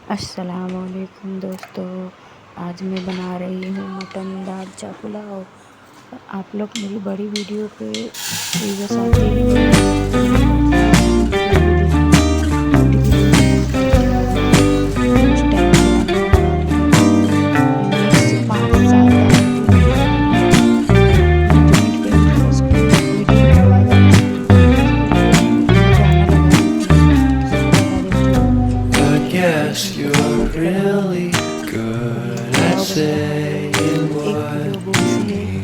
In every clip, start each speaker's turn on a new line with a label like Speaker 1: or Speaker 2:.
Speaker 1: अस्सलामुअलैकुम दोस्तों, आज मैं बना रही हूँ मटन दालचा पुलाव। आप लोग मेरी बड़ी वीडियो पे व्यूअर्स आते ही
Speaker 2: Yes, you're really good at saying what you mean.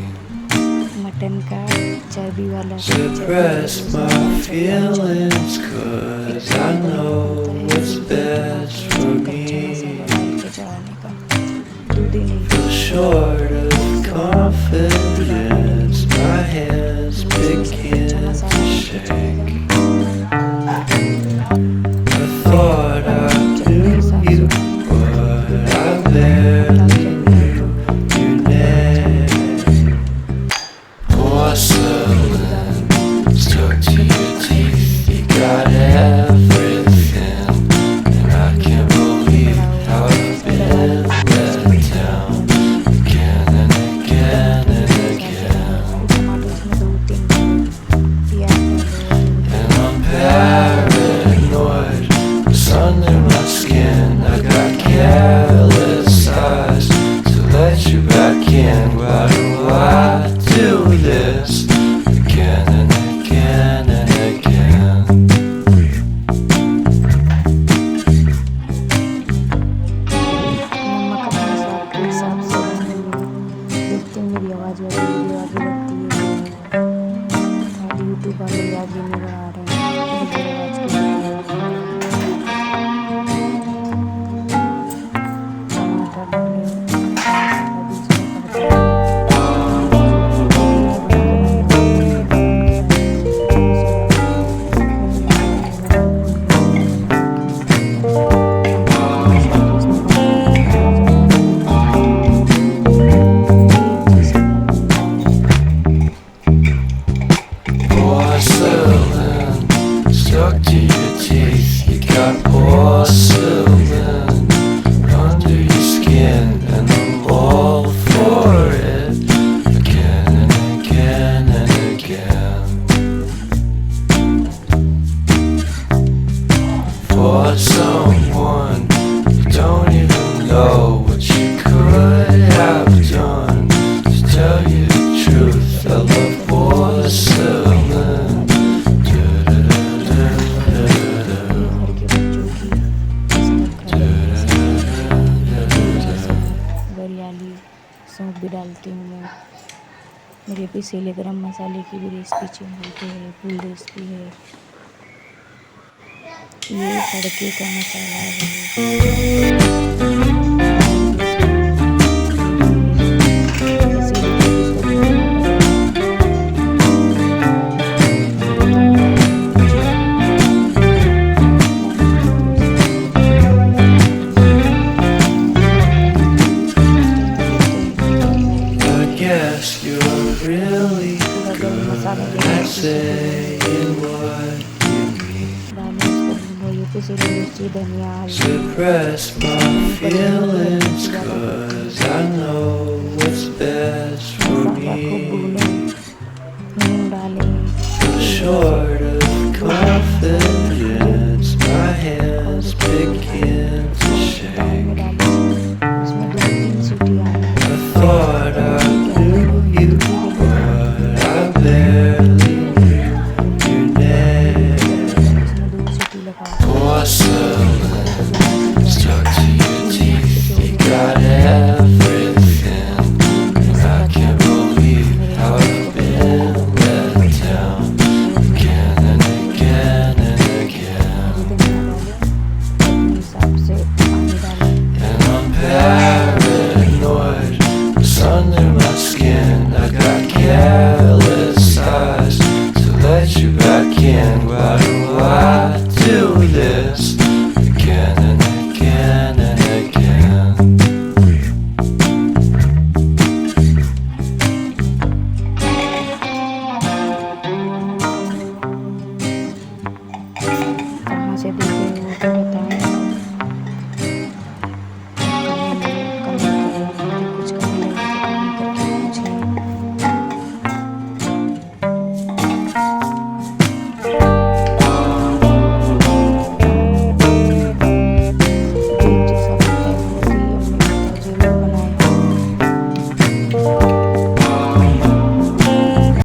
Speaker 1: Mutton का चर्बी वाला
Speaker 2: Suppress my feelings, 'cause I know what's best for me. Feel short of confidence, my hands begin to shake. I thought I knew you, but I barely knew your name. Porcelain stuck to your teeth, you got everything, and I can't believe how I've been let down again and again and again. And I'm paranoid, it's under my skin. I got careless eyes to let you back in. Why do I do this again and again and again?
Speaker 1: देखते हैं मेरी आवाज़ वाली video आगे बढ़ती है। YouTube वाले आगे नजर आ रहे हैं मेरी आवाज़ के टमाटर
Speaker 2: Porcelain stuck to your teeth, you got porcelain under your skin, and I'm all for it again and again and again. For someone you don't even know what you could have done. To tell you the truth, I love porcelain.
Speaker 1: वरियाली सौंफ भी डालती हूँ मैं। मेरे पे सेले गरम मसाले की भी रेसिपी चैनल है, फुल रेसिपी है। ये तड़के का मसाला है।
Speaker 2: Yes, you're really good at saying what you mean. Suppress my feelings, 'cause I know what's best for me. Feel short of confidence.